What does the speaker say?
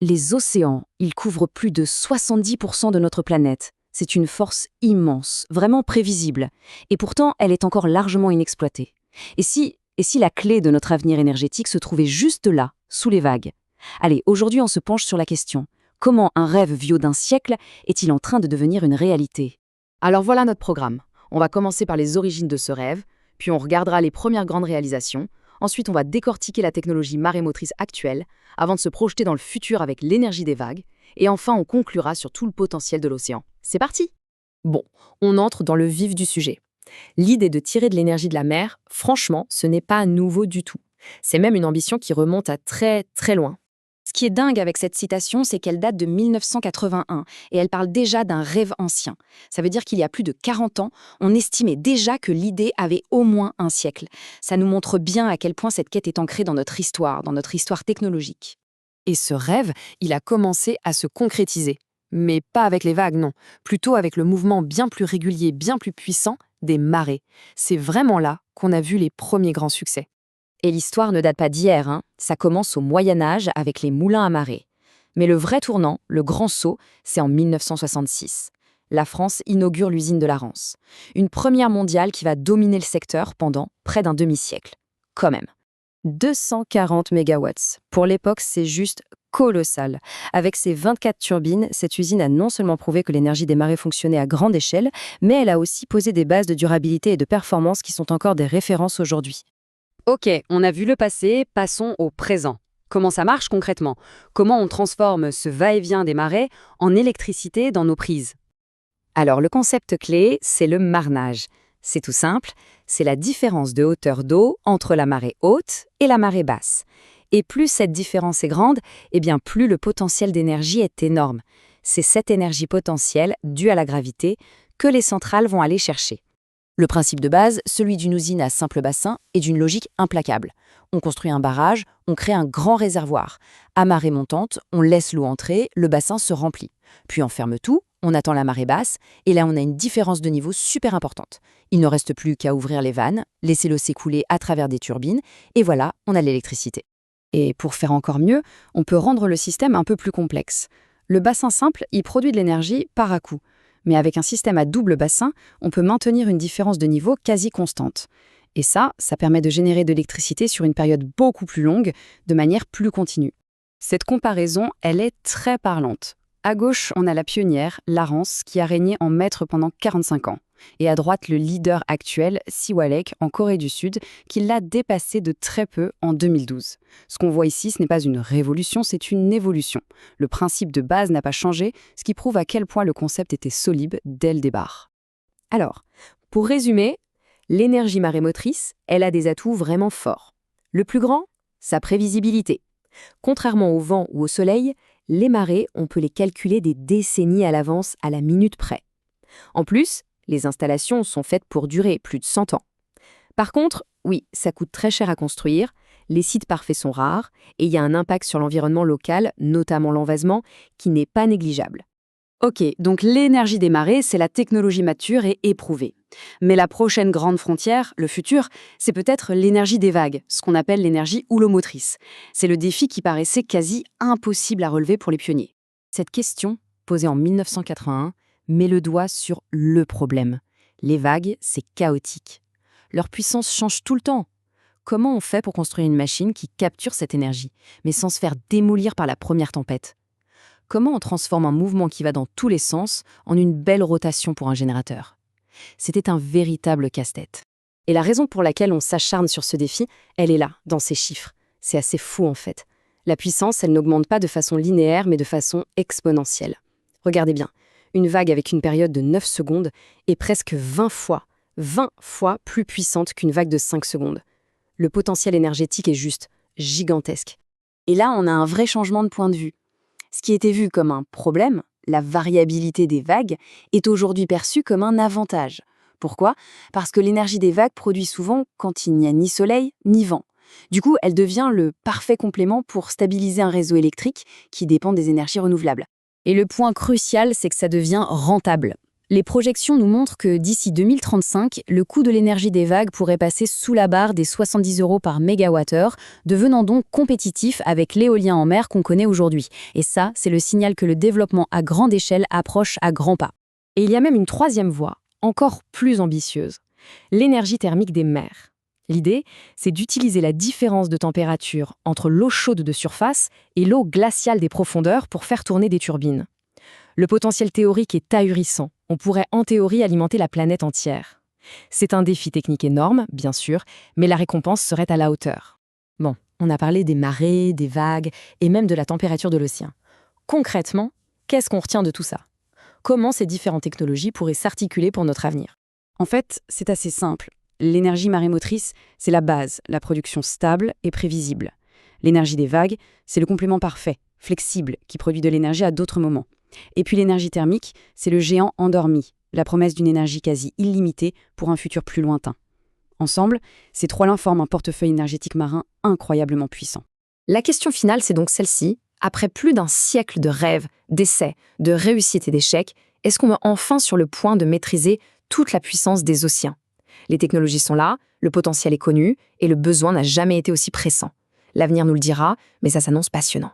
Les océans, ils couvrent plus de 70% de notre planète. C'est une force immense, vraiment prévisible. Et pourtant, elle est encore largement inexploitée. Et si la clé de notre avenir énergétique se trouvait juste là, sous les vagues? Allez, aujourd'hui, on se penche sur la question. Comment un rêve vieux d'un siècle est-il en train de devenir une réalité? Alors voilà notre programme. On va commencer par les origines de ce rêve, puis on regardera les premières grandes réalisations. Ensuite, on va décortiquer la technologie marémotrice actuelle, avant de se projeter dans le futur avec l'énergie des vagues. Et enfin, on conclura sur tout le potentiel de l'océan. C'est parti! Bon, on entre dans le vif du sujet. L'idée de tirer de l'énergie de la mer, franchement, ce n'est pas nouveau du tout. C'est même une ambition qui remonte à très très loin. Ce qui est dingue avec cette citation, c'est qu'elle date de 1981 et elle parle déjà d'un rêve ancien. Ça veut dire qu'il y a plus de 40 ans, on estimait déjà que l'idée avait au moins un siècle. Ça nous montre bien à quel point cette quête est ancrée dans notre histoire technologique. Et ce rêve, il a commencé à se concrétiser. Mais pas avec les vagues, non. Plutôt avec le mouvement bien plus régulier, bien plus puissant des marées. C'est vraiment là qu'on a vu les premiers grands succès. Et l'histoire ne date pas d'hier, hein. Ça commence au Moyen-Âge avec les moulins à marée. Mais le vrai tournant, le grand saut, c'est en 1966. La France inaugure l'usine de la Rance. Une première mondiale qui va dominer le secteur pendant près d'un demi-siècle. Quand même. 240 mégawatts. Pour l'époque, c'est juste colossal. Avec ses 24 turbines, cette usine a non seulement prouvé que l'énergie des marées fonctionnait à grande échelle, mais elle a aussi posé des bases de durabilité et de performance qui sont encore des références aujourd'hui. Ok, on a vu le passé, passons au présent. Comment ça marche concrètement? Comment on transforme ce va-et-vient des marées en électricité dans nos prises? Alors, le concept clé, c'est le marnage. C'est tout simple, c'est la différence de hauteur d'eau entre la marée haute et la marée basse. Et plus cette différence est grande, eh bien plus le potentiel d'énergie est énorme. C'est cette énergie potentielle, due à la gravité, que les centrales vont aller chercher. Le principe de base, celui d'une usine à simple bassin, est d'une logique implacable. On construit un barrage, on crée un grand réservoir. À marée montante, on laisse l'eau entrer, le bassin se remplit. Puis on ferme tout, on attend la marée basse, et là on a une différence de niveau super importante. Il ne reste plus qu'à ouvrir les vannes, laisser l'eau s'écouler à travers des turbines, et voilà, on a l'électricité. Et pour faire encore mieux, on peut rendre le système un peu plus complexe. Le bassin simple, il produit de l'énergie par à-coup. Mais avec un système à double bassin, on peut maintenir une différence de niveau quasi constante. Et ça permet de générer de l'électricité sur une période beaucoup plus longue, de manière plus continue. Cette comparaison, elle est très parlante. À gauche, on a la pionnière, la Rance, qui a régné en maître pendant 45 ans. Et à droite, le leader actuel, Siwalek, en Corée du Sud, qui l'a dépassé de très peu en 2012. Ce qu'on voit ici, ce n'est pas une révolution, c'est une évolution. Le principe de base n'a pas changé, ce qui prouve à quel point le concept était solide dès le départ. Alors, pour résumer, l'énergie marémotrice, elle a des atouts vraiment forts. Le plus grand, sa prévisibilité. Contrairement au vent ou au soleil, les marées, on peut les calculer des décennies à l'avance à la minute près. En plus, les installations sont faites pour durer plus de 100 ans. Par contre, oui, ça coûte très cher à construire, les sites parfaits sont rares, et il y a un impact sur l'environnement local, notamment l'envasement, qui n'est pas négligeable. Ok, donc l'énergie des marées, c'est la technologie mature et éprouvée. Mais la prochaine grande frontière, le futur, c'est peut-être l'énergie des vagues, ce qu'on appelle l'énergie houlomotrice. C'est le défi qui paraissait quasi impossible à relever pour les pionniers. Cette question, posée en 1981, met le doigt sur le problème. Les vagues, c'est chaotique. Leur puissance change tout le temps. Comment on fait pour construire une machine qui capture cette énergie, mais sans se faire démolir par la première tempête? Comment on transforme un mouvement qui va dans tous les sens en une belle rotation pour un générateur? C'était un véritable casse-tête. Et la raison pour laquelle on s'acharne sur ce défi, elle est là, dans ces chiffres. C'est assez fou en fait. La puissance, elle n'augmente pas de façon linéaire, mais de façon exponentielle. Regardez bien, une vague avec une période de 9 secondes est presque 20 fois plus puissante qu'une vague de 5 secondes. Le potentiel énergétique est juste gigantesque. Et là, on a un vrai changement de point de vue. Ce qui était vu comme un problème, la variabilité des vagues, est aujourd'hui perçu comme un avantage. Pourquoi? Parce que l'énergie des vagues produit souvent quand il n'y a ni soleil ni vent. Du coup, elle devient le parfait complément pour stabiliser un réseau électrique qui dépend des énergies renouvelables. Et le point crucial, c'est que ça devient rentable. Les projections nous montrent que d'ici 2035, le coût de l'énergie des vagues pourrait passer sous la barre des 70 € par mégawattheure, devenant donc compétitif avec l'éolien en mer qu'on connaît aujourd'hui. Et ça, c'est le signal que le développement à grande échelle approche à grands pas. Et il y a même une troisième voie, encore plus ambitieuse, l'énergie thermique des mers. L'idée, c'est d'utiliser la différence de température entre l'eau chaude de surface et l'eau glaciale des profondeurs pour faire tourner des turbines. Le potentiel théorique est ahurissant. On pourrait en théorie alimenter la planète entière. C'est un défi technique énorme, bien sûr, mais la récompense serait à la hauteur. Bon, on a parlé des marées, des vagues et même de la température de l'océan. Concrètement, qu'est-ce qu'on retient de tout ça? Comment ces différentes technologies pourraient s'articuler pour notre avenir? En fait, c'est assez simple. L'énergie marémotrice, c'est la base, la production stable et prévisible. L'énergie des vagues, c'est le complément parfait, flexible, qui produit de l'énergie à d'autres moments. Et puis l'énergie thermique, c'est le géant endormi, la promesse d'une énergie quasi illimitée pour un futur plus lointain. Ensemble, ces trois-là forment un portefeuille énergétique marin incroyablement puissant. La question finale, c'est donc celle-ci. Après plus d'un siècle de rêves, d'essais, de réussites et d'échecs, est-ce qu'on est enfin sur le point de maîtriser toute la puissance des océans? Les technologies sont là, le potentiel est connu, et le besoin n'a jamais été aussi pressant. L'avenir nous le dira, mais ça s'annonce passionnant.